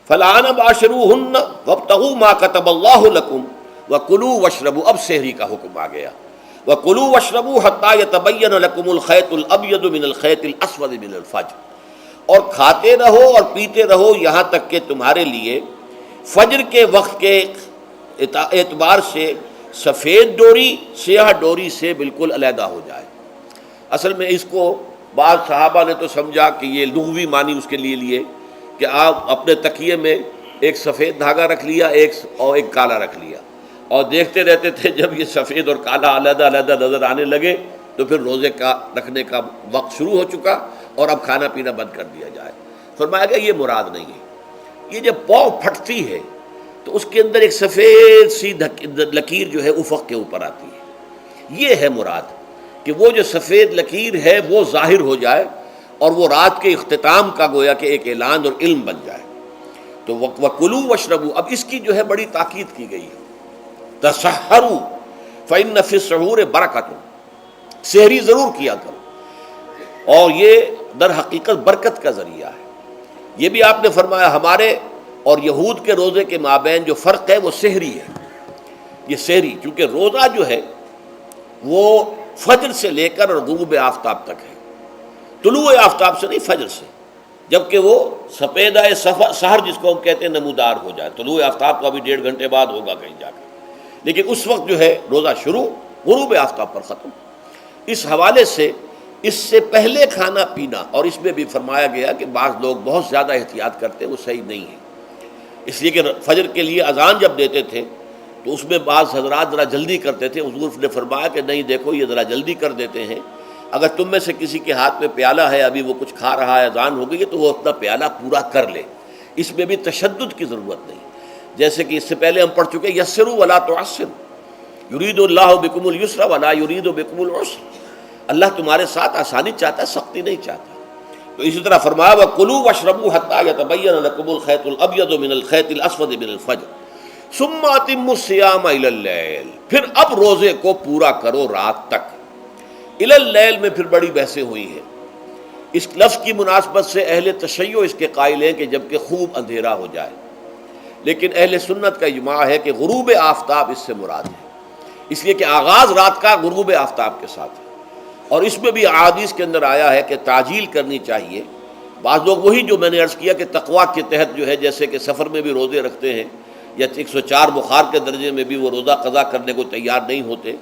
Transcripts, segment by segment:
فالآن باشروہن وابتغوا ما کتب اللہ لکم وکلوا واشربوا، اب سحری کا حکم آ گیا، وکلوا واشربوا حتی یتبین لکم الخیط الابیض من الخیط الاسود من الفجر، اور کھاتے رہو اور پیتے رہو یہاں تک کہ تمہارے لیے فجر کے وقت کے اعتبار سے سفید ڈوری سیاہ ڈوری سے بالکل علیحدہ ہو جائے۔ اصل میں اس کو بعض صحابہ نے تو سمجھا کہ یہ لغوی معنی اس کے لیے کہ آپ اپنے تکیے میں ایک سفید دھاگا رکھ لیا ایک کالا رکھ لیا، اور دیکھتے رہتے تھے جب یہ سفید اور کالا علیحدہ علیحدہ نظر آنے لگے تو پھر روزے کا رکھنے کا وقت شروع ہو چکا اور اب کھانا پینا بند کر دیا جائے۔ فرمایا گیا یہ مراد نہیں ہے، یہ جب پاؤں پھٹتی ہے تو اس کے اندر ایک سفید سی لکیر جو ہے افق کے اوپر آتی ہے، یہ ہے مراد کہ وہ جو سفید لکیر ہے وہ ظاہر ہو جائے اور وہ رات کے اختتام کا گویا کہ ایک اعلان اور علم بن جائے۔ تو وَكُلُوا وَاشْرَبُوا، اب اس کی جو ہے بڑی تاکید کی گئی ہے، تَسَحَّرُوا فَإِنَّ فِي السَّحُورِ بَرَكَةٌ، سحری ضرور کیا کرو، اور یہ در حقیقت برکت کا ذریعہ ہے۔ یہ بھی آپ نے فرمایا ہمارے اور یہود کے روزے کے مابین جو فرق ہے وہ سحری ہے۔ یہ سحری چونکہ روزہ جو ہے وہ فجر سے لے کر اور غروب آفتاب تک ہے، طلوع آفتاب سے نہیں، فجر سے، جبکہ وہ سفیدہ سحر جس کو ہم کہتے ہیں نمودار ہو جائے۔ طلوع آفتاب کا بھی 1.5 گھنٹے بعد ہوگا کہیں جا کر، لیکن اس وقت جو ہے روزہ شروع، غروب آفتاب پر ختم۔ اس حوالے سے اس سے پہلے کھانا پینا، اور اس میں بھی فرمایا گیا کہ بعض لوگ بہت زیادہ احتیاط کرتے ہیں، وہ صحیح نہیں ہے، اس لیے کہ فجر کے لیے اذان جب دیتے تھے تو اس میں بعض حضرات ذرا جلدی کرتے تھے۔ حضور نے فرمایا کہ نہیں، دیکھو یہ ذرا جلدی کر دیتے ہیں، اگر تم میں سے کسی کے ہاتھ میں پیالہ ہے، ابھی وہ کچھ کھا رہا ہے، اذان ہو گئی ہے، تو وہ اپنا پیالہ پورا کر لے۔ اس میں بھی تشدد کی ضرورت نہیں، جیسے کہ اس سے پہلے ہم پڑھ چکے یسروا ولا تعسروا یرید اللہ بکم اليسر ولا یرید بکم العسر، اللہ تمہارے ساتھ آسانی چاہتا ہے، سختی نہیں چاہتا۔ تو اسی طرح فرمایا وَكُلُوا وَاشْرَبُوا حَتَّى يَتَبَيَّنَ لَكُمُ الْخَيْطُ الْأَبْيَضُ مِنَ الْخَيْطِ الْأَسْوَدِ مِنَ الْفَجْرِ ثُمَّ أَتِمُّوا الصِّيَامَ إِلَى اللَّيْلِ، پھر اب روزے کو پورا کرو رات تک۔ إِلَى اللَّيْلِ میں پھر بڑی بحثیں ہوئی ہیں۔ اس لفظ کی مناسبت سے اہل تشیع اس کے قائل ہیں کہ جبکہ خوب اندھیرا ہو جائے، لیکن اہل سنت کا اجماع ہے کہ غروب آفتاب اس سے مراد ہے، اس لیے کہ آغاز رات کا غروب آفتاب کے ساتھ ہے۔ اور اس میں بھی احادیث کے اندر آیا ہے کہ تعجیل کرنی چاہیے۔ بعض لوگ وہی جو میں نے عرض کیا کہ تقویٰ کے تحت جو ہے، جیسے کہ سفر میں بھی روزے رکھتے ہیں یا 104 بخار کے درجے میں بھی وہ روزہ قضا کرنے کو تیار نہیں ہوتے،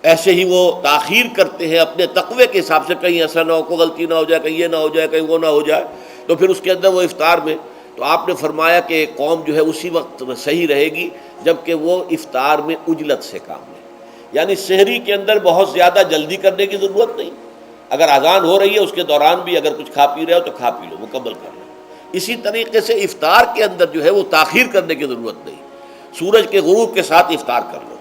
ایسے ہی وہ تاخیر کرتے ہیں اپنے تقوی کے حساب سے، کہیں ایسا نہ ہو، کوئی غلطی نہ ہو جائے، کہیں یہ نہ ہو جائے، کہیں وہ نہ ہو جائے، تو پھر اس کے اندر وہ افطار میں، تو آپ نے فرمایا کہ قوم جو ہے اسی وقت صحیح رہے گی جبکہ وہ افطار میں عجلت سے کام لے، یعنی سحری کے اندر بہت زیادہ جلدی کرنے کی ضرورت نہیں، اگر اذان ہو رہی ہے اس کے دوران بھی اگر کچھ کھا پی رہے ہو تو کھا پی لو، مکمل کر لو۔ اسی طریقے سے افطار کے اندر جو ہے وہ تاخیر کرنے کی ضرورت نہیں، سورج کے غروب کے ساتھ افطار کر لو۔